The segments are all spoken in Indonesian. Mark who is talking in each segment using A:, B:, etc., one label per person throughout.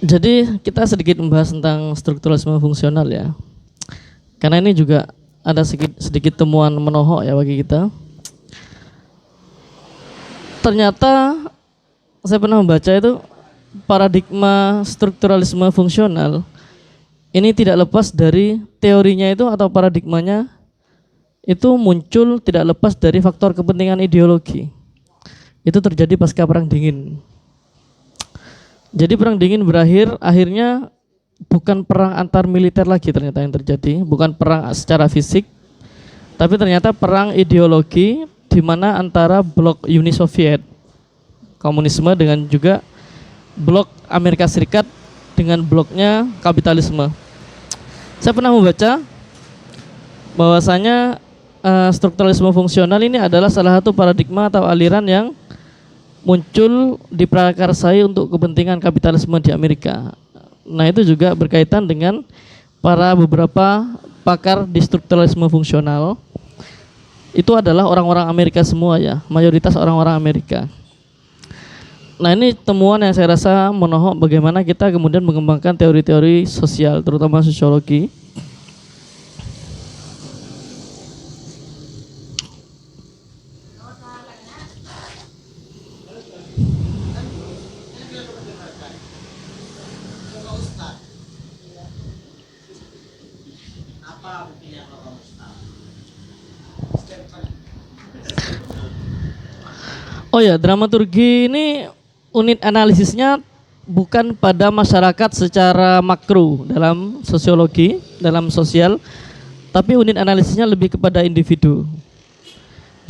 A: Jadi kita sedikit membahas tentang strukturalisme fungsional ya. Karena ini juga ada sedikit temuan menohok ya bagi kita. Ternyata saya pernah membaca itu paradigma strukturalisme fungsional ini tidak lepas dari teorinya itu atau paradigmanya itu muncul tidak lepas dari faktor kepentingan ideologi. Itu terjadi pasca Perang Dingin. Jadi Perang Dingin berakhir, akhirnya bukan perang antar militer lagi ternyata yang terjadi, bukan perang secara fisik, tapi ternyata perang ideologi di mana antara blok Uni Soviet, komunisme dengan juga blok Amerika Serikat dengan bloknya kapitalisme. Saya pernah membaca bahwasanya strukturalisme fungsional ini adalah salah satu paradigma atau aliran yang muncul diprakarsai untuk kepentingan kapitalisme di Amerika. Nah, itu juga berkaitan dengan para beberapa pakar di strukturalisme fungsional. Itu adalah orang-orang Amerika semua ya, mayoritas orang-orang Amerika. Nah, ini temuan yang saya rasa menohok bagaimana kita kemudian mengembangkan teori-teori sosial, terutama sosiologi. Oh ya, dramaturgi ini unit analisisnya bukan pada masyarakat secara makro dalam sosiologi, dalam sosial, tapi unit analisisnya lebih kepada individu.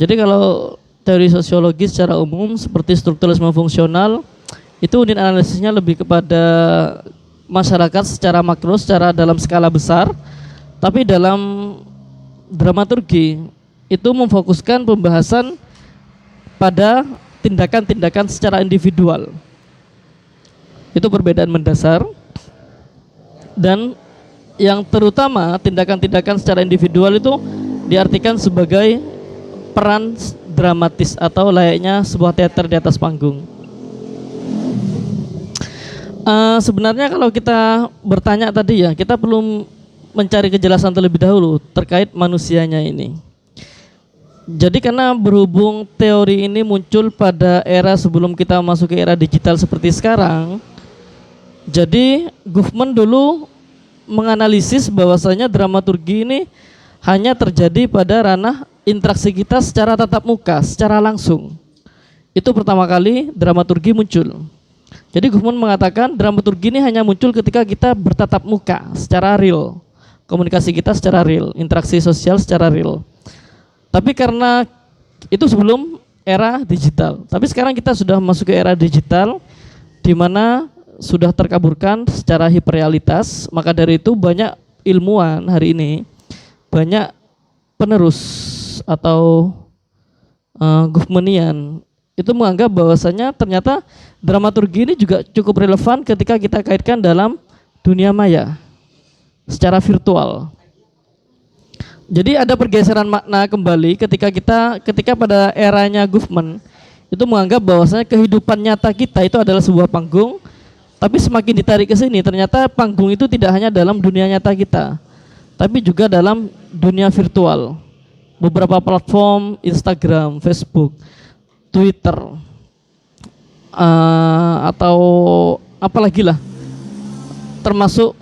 A: Jadi kalau teori sosiologi secara umum seperti strukturalisme fungsional, itu unit analisisnya lebih kepada masyarakat secara makro, secara dalam skala besar, tapi dalam dramaturgi itu memfokuskan pembahasan pada tindakan-tindakan secara individual. Itu perbedaan mendasar. Dan yang terutama tindakan-tindakan secara individual itu diartikan sebagai peran dramatis atau layaknya sebuah teater di atas panggung. Sebenarnya kalau kita bertanya tadi ya, kita perlu mencari kejelasan terlebih dahulu terkait manusianya ini. Jadi karena berhubung teori ini muncul pada era sebelum kita masuk ke era digital seperti sekarang, jadi Goffman dulu menganalisis bahwasanya dramaturgi ini hanya terjadi pada ranah interaksi kita secara tatap muka, secara langsung. Itu pertama kali dramaturgi muncul. Jadi Goffman mengatakan dramaturgi ini hanya muncul ketika kita bertatap muka secara real, komunikasi kita secara real, interaksi sosial secara real. Tapi karena itu sebelum era digital. Tapi sekarang kita sudah masuk ke era digital di mana sudah terkaburkan secara hiperrealitas. Maka dari itu banyak ilmuwan hari ini, banyak penerus atau Goffmanian itu menganggap bahwasanya ternyata dramaturgi ini juga cukup relevan ketika kita kaitkan dalam dunia maya secara virtual. Jadi ada pergeseran makna kembali ketika pada eranya Goffman itu menganggap bahwasanya kehidupan nyata kita itu adalah sebuah panggung, tapi semakin ditarik ke sini ternyata panggung itu tidak hanya dalam dunia nyata kita, tapi juga dalam dunia virtual. Beberapa platform Instagram, Facebook, Twitter, atau apalagi lah, termasuk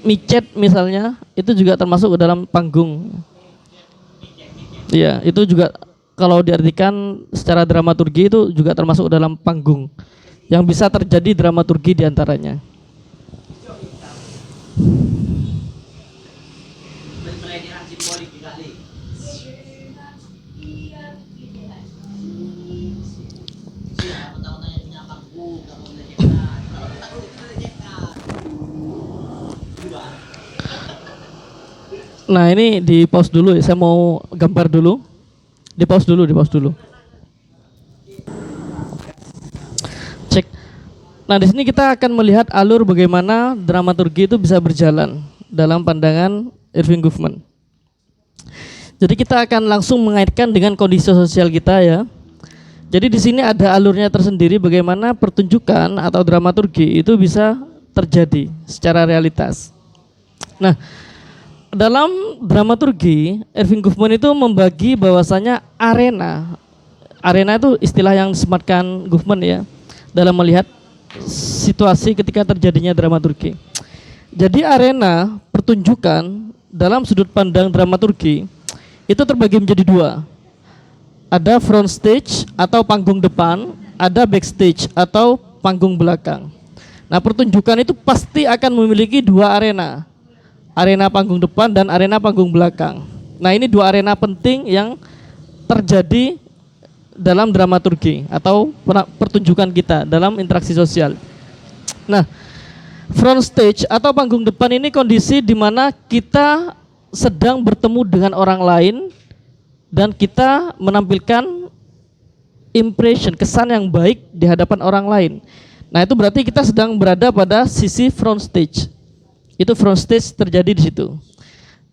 A: micet misalnya, itu juga termasuk ke dalam panggung. Iya, itu juga kalau diartikan secara dramaturgi itu juga termasuk dalam panggung yang bisa terjadi dramaturgi diantaranya. Nah, ini di pause dulu ya, saya mau gambar dulu. Di pause dulu. Cek. Nah, di sini kita akan melihat alur bagaimana dramaturgi itu bisa berjalan dalam pandangan Erving Goffman. Jadi kita akan langsung mengaitkan dengan kondisi sosial kita ya. Jadi di sini ada alurnya tersendiri bagaimana pertunjukan atau dramaturgi itu bisa terjadi secara realitas. Nah, dalam dramaturgi, Irving Goffman itu membagi bahwasanya arena. Arena itu istilah yang disematkan Goffman ya dalam melihat situasi ketika terjadinya dramaturgi. Jadi arena pertunjukan dalam sudut pandang dramaturgi itu terbagi menjadi dua. Ada front stage atau panggung depan, ada backstage atau panggung belakang. Nah, pertunjukan itu pasti akan memiliki dua arena. Arena panggung depan dan arena panggung belakang. Nah, ini dua arena penting yang terjadi dalam dramaturgi atau pertunjukan kita dalam interaksi sosial. Nah, front stage atau panggung depan ini kondisi di mana kita sedang bertemu dengan orang lain dan kita menampilkan impression, kesan yang baik di hadapan orang lain. Nah, itu berarti kita sedang berada pada sisi front stage. Itu front stage terjadi di situ.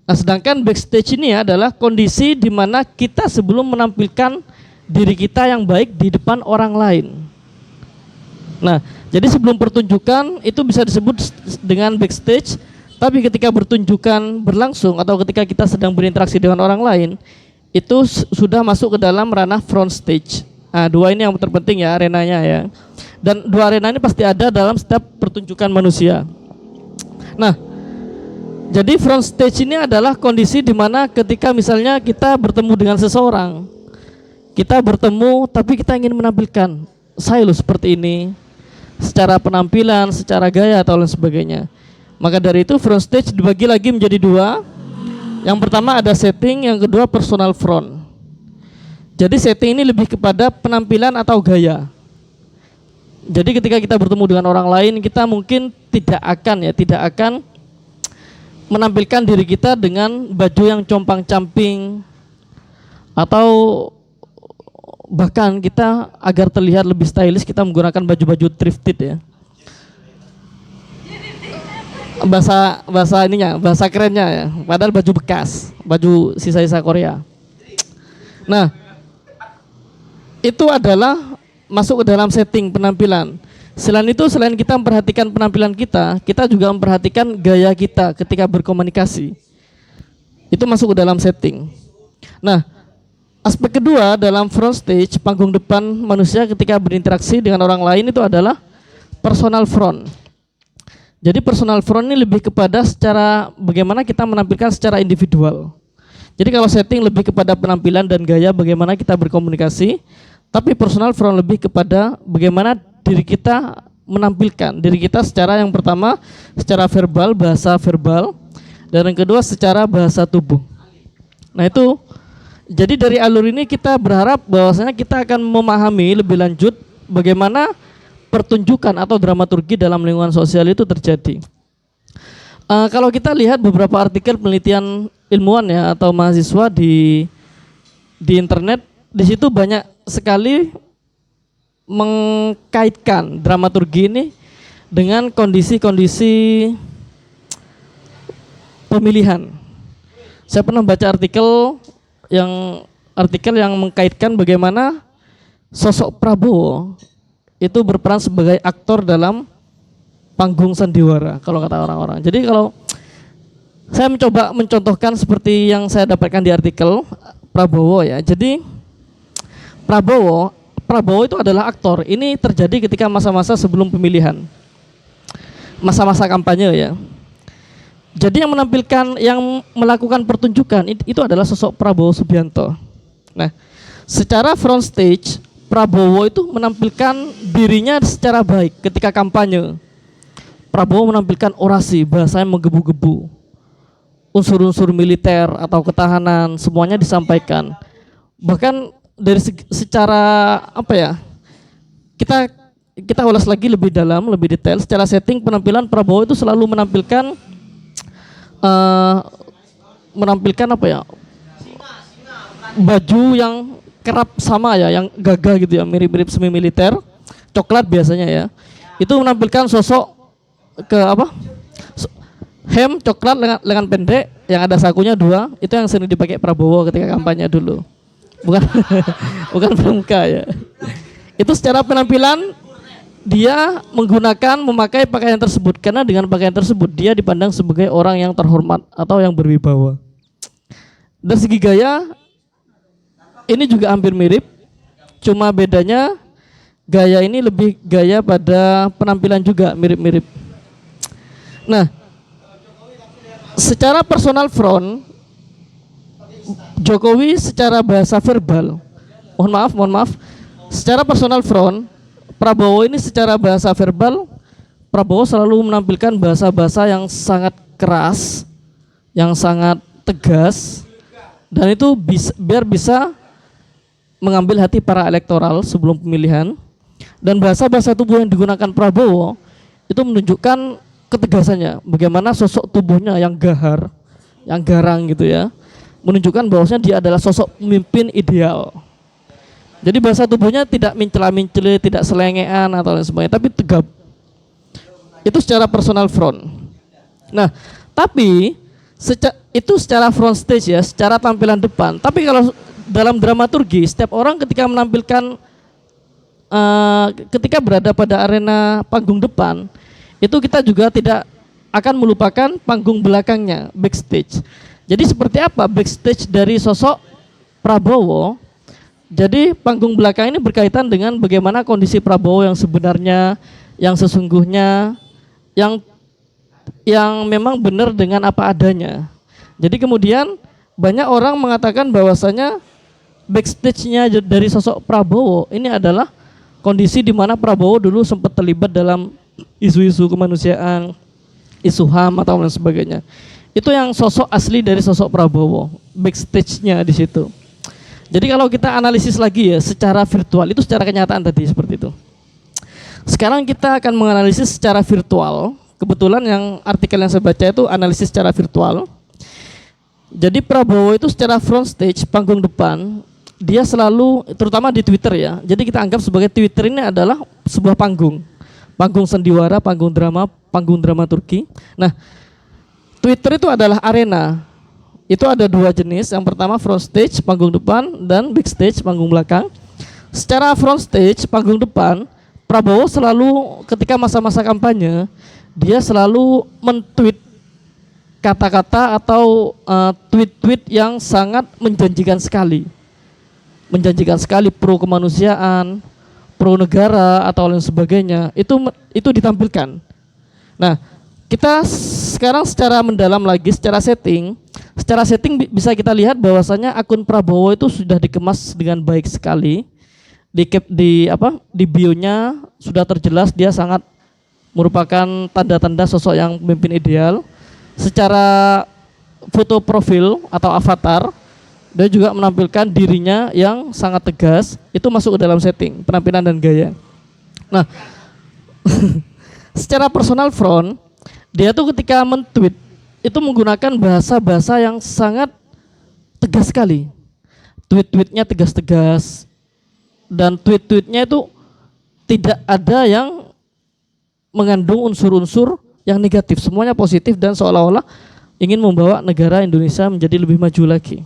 A: Nah, sedangkan backstage ini adalah kondisi di mana kita sebelum menampilkan diri kita yang baik di depan orang lain. Nah, jadi sebelum pertunjukan itu bisa disebut dengan backstage, tapi ketika pertunjukan berlangsung atau ketika kita sedang berinteraksi dengan orang lain, itu sudah masuk ke dalam ranah front stage. Nah, dua ini yang terpenting ya arenanya ya. Dan dua arena ini pasti ada dalam setiap pertunjukan manusia. Nah, jadi front stage ini adalah kondisi di mana ketika misalnya kita bertemu dengan seseorang, kita bertemu tapi kita ingin menampilkan saya loh seperti ini, secara penampilan, secara gaya atau lain sebagainya. Maka dari itu front stage dibagi lagi menjadi dua. Yang pertama ada setting, yang kedua personal front. Jadi setting ini lebih kepada penampilan atau gaya. Jadi ketika kita bertemu dengan orang lain, kita mungkin tidak akan menampilkan diri kita dengan baju yang compang-camping, atau bahkan kita agar terlihat lebih stylish kita menggunakan baju-baju thrifted ya. Bahasa kerennya ya, padahal baju bekas, baju sisa-sisa Korea. Nah, itu adalah masuk ke dalam setting penampilan. Selain itu, selain kita memperhatikan penampilan kita, kita juga memperhatikan gaya kita ketika berkomunikasi. Itu masuk ke dalam setting. Nah, aspek kedua dalam front stage, panggung depan manusia ketika berinteraksi dengan orang lain itu adalah personal front. Jadi personal front ini lebih kepada secara bagaimana kita menampilkan secara individual. Jadi kalau setting lebih kepada penampilan dan gaya bagaimana kita berkomunikasi, tapi personal front lebih kepada bagaimana diri kita menampilkan diri kita secara yang pertama secara verbal, bahasa verbal, dan yang kedua secara bahasa tubuh. Nah, itu jadi dari alur ini kita berharap bahwasanya kita akan memahami lebih lanjut bagaimana pertunjukan atau dramaturgi dalam lingkungan sosial itu terjadi. Kalau kita lihat beberapa artikel penelitian ilmuwan ya atau mahasiswa di internet, di situ banyak sekali mengkaitkan dramaturgi ini dengan kondisi-kondisi pemilihan. Saya pernah baca artikel yang mengkaitkan bagaimana sosok Prabowo itu berperan sebagai aktor dalam panggung sandiwara kalau kata orang-orang. Jadi kalau saya mencoba mencontohkan seperti yang saya dapatkan di artikel Prabowo ya. Jadi Prabowo itu adalah aktor. Ini terjadi ketika masa-masa sebelum pemilihan, masa-masa kampanye ya. Jadi yang melakukan pertunjukan itu adalah sosok Prabowo Subianto. Nah, secara front stage Prabowo itu menampilkan dirinya secara baik ketika kampanye. Prabowo menampilkan orasi, bahasanya menggebu-gebu. Unsur-unsur militer atau ketahanan semuanya disampaikan. Bahkan dari secara apa ya? Kita ulas lagi lebih dalam, lebih detail. Secara setting penampilan Prabowo itu selalu menampilkan apa ya? Baju yang kerap sama ya, yang gagah gitu ya, mirip-mirip semi militer, coklat biasanya ya. Itu menampilkan sosok hem coklat lengan pendek yang ada sakunya dua, itu yang sering dipakai Prabowo ketika kampanye dulu. Bukan bukan pramuka ya. Itu secara penampilan dia memakai pakaian tersebut karena dengan pakaian tersebut dia dipandang sebagai orang yang terhormat atau yang berwibawa. Dari segi gaya ini juga hampir mirip, cuma bedanya gaya ini lebih gaya pada penampilan juga mirip-mirip. Nah, secara personal front Jokowi secara bahasa verbal, mohon maaf, secara personal front Prabowo ini secara bahasa verbal, Prabowo selalu menampilkan bahasa-bahasa yang sangat keras, yang sangat tegas, dan itu biar bisa mengambil hati para elektoral sebelum pemilihan. Dan bahasa-bahasa tubuh yang digunakan Prabowo itu menunjukkan ketegasannya, bagaimana sosok tubuhnya yang gahar, yang garang gitu ya, menunjukkan bahwasanya dia adalah sosok pemimpin ideal. Jadi bahasa tubuhnya tidak mencela-mencela, tidak selengean atau lain sebagainya, tapi tegap. Itu secara personal front. Nah, tapi itu secara front stage ya, secara tampilan depan. Tapi kalau dalam dramaturgi, setiap orang ketika menampilkan, ketika berada pada arena panggung depan, itu kita juga tidak akan melupakan panggung belakangnya, backstage. Jadi seperti apa backstage dari sosok Prabowo? Jadi panggung belakang ini berkaitan dengan bagaimana kondisi Prabowo yang sebenarnya, yang sesungguhnya, yang memang benar dengan apa adanya. Jadi kemudian banyak orang mengatakan bahwasanya backstage-nya dari sosok Prabowo ini adalah kondisi di mana Prabowo dulu sempat terlibat dalam isu-isu kemanusiaan, isu HAM atau lain sebagainya. Itu yang sosok asli dari sosok Prabowo, backstage-nya di situ. Jadi kalau kita analisis lagi ya secara virtual, itu secara kenyataan tadi seperti itu. Sekarang kita akan menganalisis secara virtual. Kebetulan yang artikel yang saya baca itu analisis secara virtual. Jadi Prabowo itu secara front stage, panggung depan, dia selalu, terutama di Twitter ya. Jadi kita anggap sebagai Twitter ini adalah sebuah panggung. Panggung sandiwara, panggung dramaturgi. Nah, Twitter itu adalah arena. Itu ada dua jenis. Yang pertama front stage, panggung depan, dan backstage, panggung belakang. Secara front stage, panggung depan, Prabowo selalu ketika masa-masa kampanye, dia selalu men-tweet kata-kata atau tweet-tweet yang sangat menjanjikan sekali. Menjanjikan sekali pro kemanusiaan, pro negara atau lain sebagainya. Itu ditampilkan. Nah, kita sekarang secara mendalam lagi, secara setting bisa kita lihat bahwasanya akun Prabowo itu sudah dikemas dengan baik sekali. Di bio-nya sudah terjelas dia sangat merupakan tanda-tanda sosok yang pemimpin ideal. Secara foto profil atau avatar, dia juga menampilkan dirinya yang sangat tegas. Itu masuk ke dalam setting penampilan dan gaya. Nah, secara personal front, dia tuh ketika men-tweet itu menggunakan bahasa-bahasa yang sangat tegas sekali. Tweet-tweetnya tegas-tegas, dan tweet-tweetnya itu tidak ada yang mengandung unsur-unsur yang negatif. Semuanya positif dan seolah-olah ingin membawa negara Indonesia menjadi lebih maju lagi.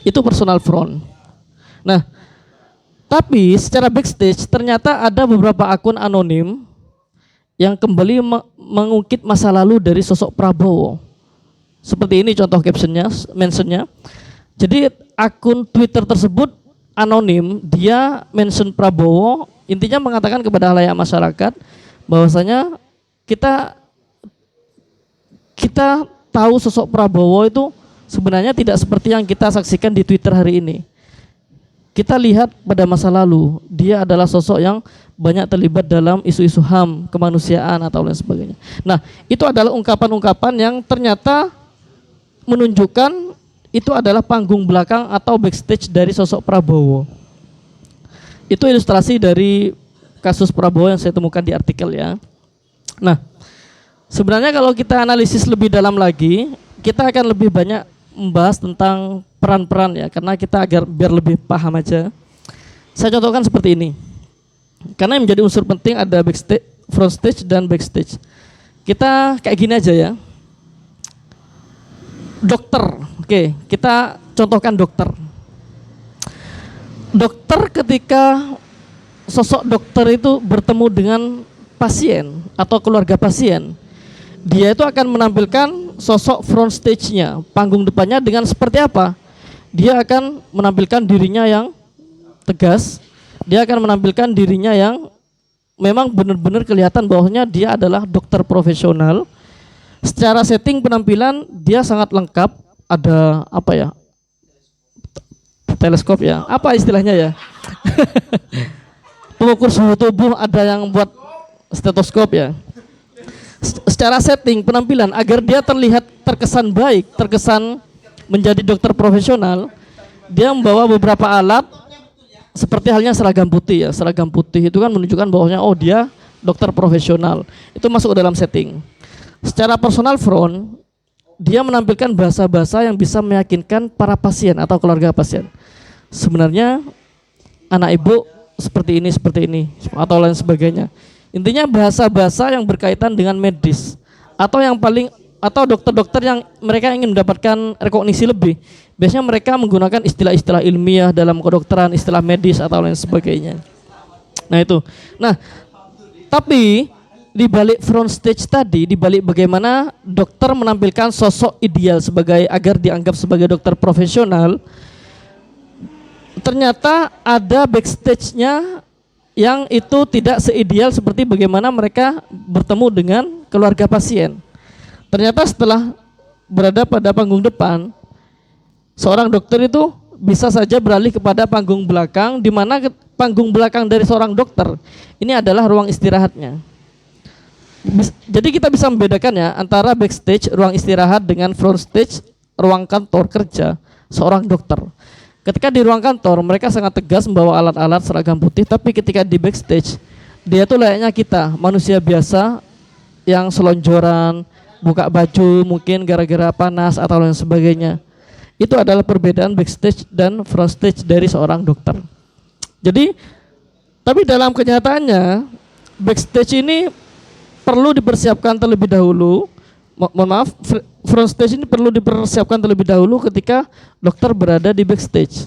A: Itu personal front. Nah, tapi secara backstage ternyata ada beberapa akun anonim yang kembali mengungkit masa lalu dari sosok Prabowo. Seperti ini contoh captionnya, mentionnya. Jadi akun Twitter tersebut anonim, dia mention Prabowo, intinya mengatakan kepada halayak masyarakat bahwasanya kita tahu sosok Prabowo itu sebenarnya tidak seperti yang kita saksikan di Twitter hari ini. Kita lihat pada masa lalu, dia adalah sosok yang banyak terlibat dalam isu-isu HAM, kemanusiaan atau lain sebagainya. Nah, itu adalah ungkapan-ungkapan yang ternyata menunjukkan itu adalah panggung belakang atau backstage dari sosok Prabowo. Itu ilustrasi dari kasus Prabowo yang saya temukan di artikel ya. Nah, sebenarnya kalau kita analisis lebih dalam lagi, kita akan lebih banyak membahas tentang peran-peran ya, karena kita biar lebih paham aja. Saya contohkan seperti ini. Karena yang menjadi unsur penting ada backstage, front stage dan backstage. Kita kayak gini aja ya. Dokter. Oke, kita contohkan dokter. dokter ketika sosok dokter itu bertemu dengan pasien atau keluarga pasien, dia itu akan menampilkan sosok front stage-nya, panggung depannya dengan seperti apa? Dia akan menampilkan dirinya yang tegas, dia akan menampilkan dirinya yang memang benar-benar kelihatan bahwasanya dia adalah dokter profesional. Secara setting penampilan dia sangat lengkap, ada apa ya? Teleskop ya, apa istilahnya ya? Pengukur suhu tubuh, ada yang buat stetoskop ya. Secara setting penampilan agar dia terlihat terkesan baik, terkesan menjadi dokter profesional, dia membawa beberapa alat seperti halnya seragam putih ya. Seragam putih itu kan menunjukkan bahwasanya oh dia dokter profesional. Itu masuk ke dalam setting. Secara personal front, dia menampilkan bahasa-bahasa yang bisa meyakinkan para pasien atau keluarga pasien. Sebenarnya anak ibu seperti ini atau lain sebagainya. Intinya bahasa-bahasa yang berkaitan dengan medis atau yang paling atau dokter-dokter yang mereka ingin mendapatkan rekognisi lebih. Biasanya mereka menggunakan istilah-istilah ilmiah dalam kedokteran, istilah medis atau lain sebagainya. Nah itu. Nah, tapi di balik front stage tadi, di balik bagaimana dokter menampilkan sosok ideal sebagai agar dianggap sebagai dokter profesional, ternyata ada backstage-nya yang itu tidak seideal seperti bagaimana mereka bertemu dengan keluarga pasien. Ternyata setelah berada pada panggung depan, seorang dokter itu bisa saja beralih kepada panggung belakang, di mana panggung belakang dari seorang dokter ini adalah ruang istirahatnya. Jadi kita bisa membedakan ya antara backstage, ruang istirahat, dengan front stage, ruang kantor kerja seorang dokter. Ketika di ruang kantor mereka sangat tegas membawa alat-alat seragam putih, tapi ketika di backstage dia tuh layaknya kita, manusia biasa yang selonjoran, buka baju mungkin gara-gara panas atau lain sebagainya. Itu adalah perbedaan backstage dan front stage dari seorang dokter. Jadi, tapi dalam kenyataannya backstage ini perlu dipersiapkan terlebih dahulu. Mohon maaf, front stage ini perlu dipersiapkan terlebih dahulu ketika dokter berada di backstage.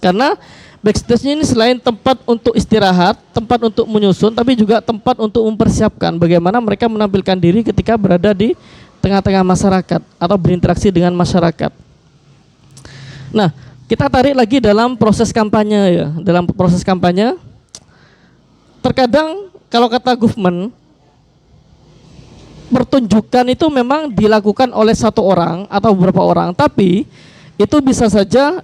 A: Karena backstage ini selain tempat untuk istirahat, tempat untuk menyusun, tapi juga tempat untuk mempersiapkan bagaimana mereka menampilkan diri ketika berada di tengah-tengah masyarakat atau berinteraksi dengan masyarakat. Nah, kita tarik lagi dalam proses kampanye ya. Dalam proses kampanye, terkadang kalau kata Goffman, pertunjukan itu memang dilakukan oleh satu orang atau beberapa orang, tapi itu bisa saja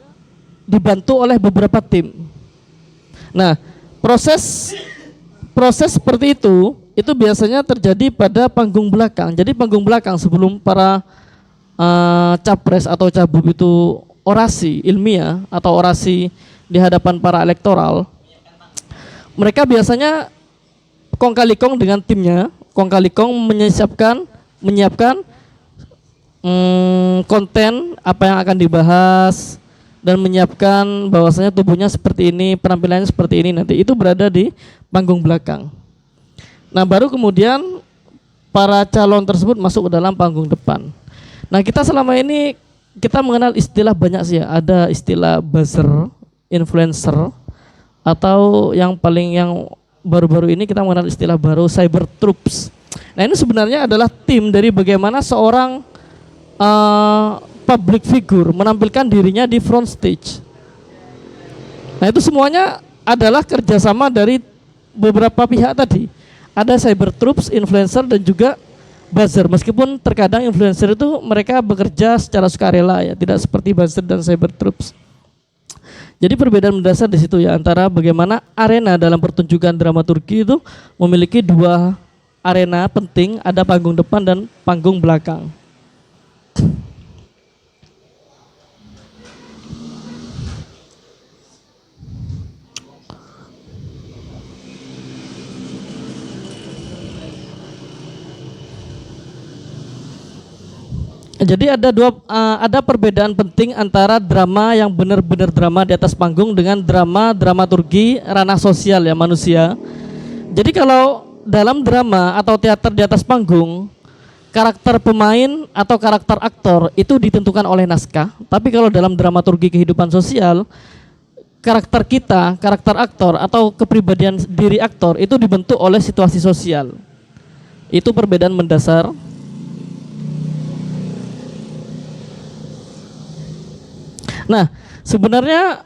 A: dibantu oleh beberapa tim. Nah, proses seperti itu biasanya terjadi pada panggung belakang. Jadi panggung belakang sebelum para capres atau cagup itu orasi ilmiah atau orasi di hadapan para elektoral, mereka biasanya kong kali kong dengan timnya. Kong kali kong menyiapkan konten apa yang akan dibahas dan menyiapkan bahwasanya tubuhnya seperti ini, penampilannya seperti ini, nanti itu berada di panggung belakang. Nah, baru kemudian para calon tersebut masuk ke dalam panggung depan. Nah, kita selama ini kita mengenal istilah banyak sih ya. Ada istilah buzzer, influencer, atau yang baru-baru ini kita mengenal istilah baru cyber troops. Nah, ini sebenarnya adalah tim dari bagaimana seorang public figure menampilkan dirinya di front stage. Nah, itu semuanya adalah kerjasama dari beberapa pihak tadi. Ada cyber troops, influencer, dan juga buzzer. Meskipun terkadang influencer itu mereka bekerja secara sukarela ya, tidak seperti buzzer dan cyber troops. Jadi perbedaan mendasar di situ ya, antara bagaimana arena dalam pertunjukan dramaturgi itu memiliki dua arena penting, ada panggung depan dan panggung belakang. Jadi ada perbedaan penting antara drama yang benar-benar drama di atas panggung dengan dramaturgi ranah sosial ya manusia. Jadi kalau dalam drama atau teater di atas panggung, karakter pemain atau karakter aktor itu ditentukan oleh naskah. Tapi kalau dalam dramaturgi kehidupan sosial, karakter kita, karakter aktor atau kepribadian diri aktor itu dibentuk oleh situasi sosial. Itu perbedaan mendasar. Nah, sebenarnya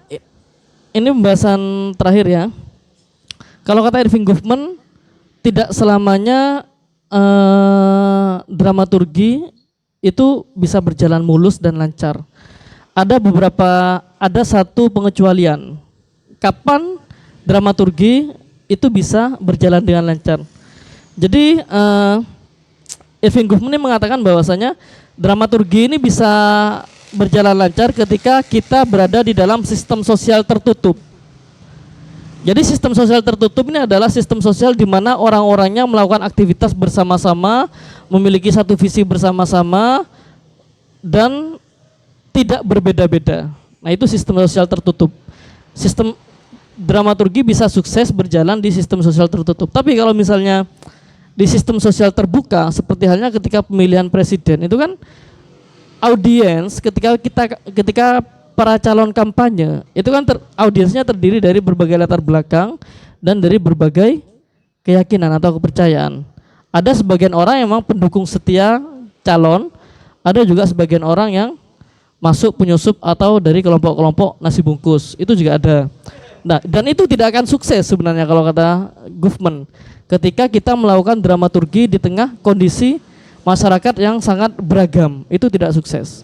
A: ini pembahasan terakhir ya. Kalau kata Irving Goffman, tidak selamanya dramaturgi itu bisa berjalan mulus dan lancar. Ada satu pengecualian. Kapan dramaturgi itu bisa berjalan dengan lancar? Jadi Irving Goffman ini mengatakan bahwasanya dramaturgi ini bisa berjalan lancar ketika kita berada di dalam sistem sosial tertutup. Jadi sistem sosial tertutup ini adalah sistem sosial di mana orang-orangnya melakukan aktivitas bersama-sama, memiliki satu visi bersama-sama dan tidak berbeda-beda. Nah, itu sistem sosial tertutup. Sistem dramaturgi bisa sukses berjalan di sistem sosial tertutup. Tapi kalau misalnya di sistem sosial terbuka, seperti halnya ketika pemilihan presiden, itu kan audiens ketika para calon kampanye itu kan audiensnya terdiri dari berbagai latar belakang dan dari berbagai keyakinan atau kepercayaan. Ada sebagian orang yang memang pendukung setia calon, ada juga sebagian orang yang masuk penyusup atau dari kelompok-kelompok nasi bungkus, itu juga ada. Nah, dan itu tidak akan sukses sebenarnya kalau kata Goffman ketika kita melakukan dramaturgi di tengah kondisi masyarakat yang sangat beragam, itu tidak sukses.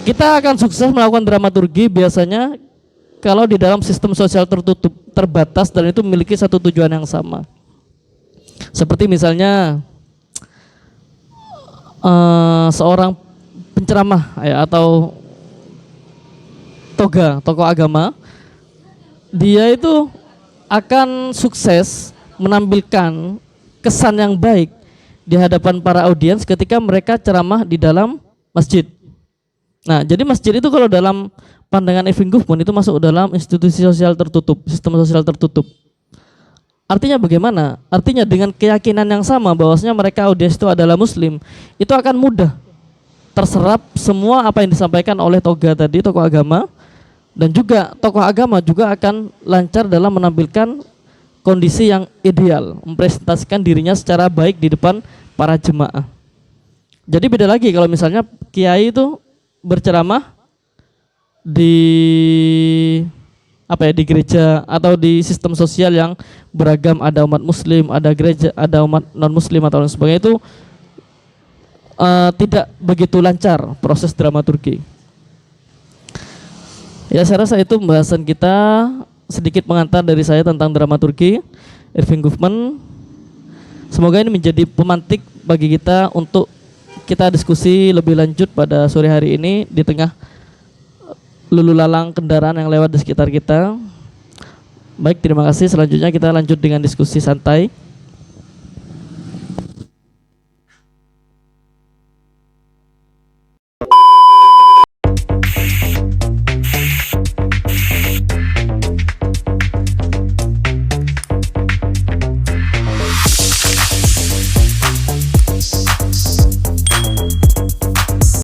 A: Kita akan sukses melakukan dramaturgi biasanya kalau di dalam sistem sosial tertutup, terbatas, dan itu memiliki satu tujuan yang sama. Seperti misalnya seorang penceramah ya, atau tokoh agama, dia itu akan sukses menampilkan kesan yang baik di hadapan para audiens ketika mereka ceramah di dalam masjid. Nah, jadi masjid itu kalau dalam pandangan Irving Goffman itu masuk dalam institusi sosial tertutup, sistem sosial tertutup. Artinya bagaimana? Artinya dengan keyakinan yang sama bahwasanya mereka audiens itu adalah muslim, itu akan mudah terserap semua apa yang disampaikan oleh tokoh agama, dan juga tokoh agama juga akan lancar dalam menampilkan kondisi yang ideal, mempresentasikan dirinya secara baik di depan para jemaah. Jadi beda lagi kalau misalnya kiai itu berceramah di di gereja atau di sistem sosial yang beragam, ada umat muslim, ada gereja, ada umat non muslim atau lain sebagainya, itu tidak begitu lancar proses dramaturgi. Ya, saya rasa itu pembahasan kita, sedikit pengantar dari saya tentang dramaturgi Irving Goffman. Semoga ini menjadi pemantik bagi kita untuk kita diskusi lebih lanjut pada sore hari ini di tengah lulu lalang kendaraan yang lewat di sekitar kita. Baik, terima kasih. Selanjutnya kita lanjut dengan diskusi santai.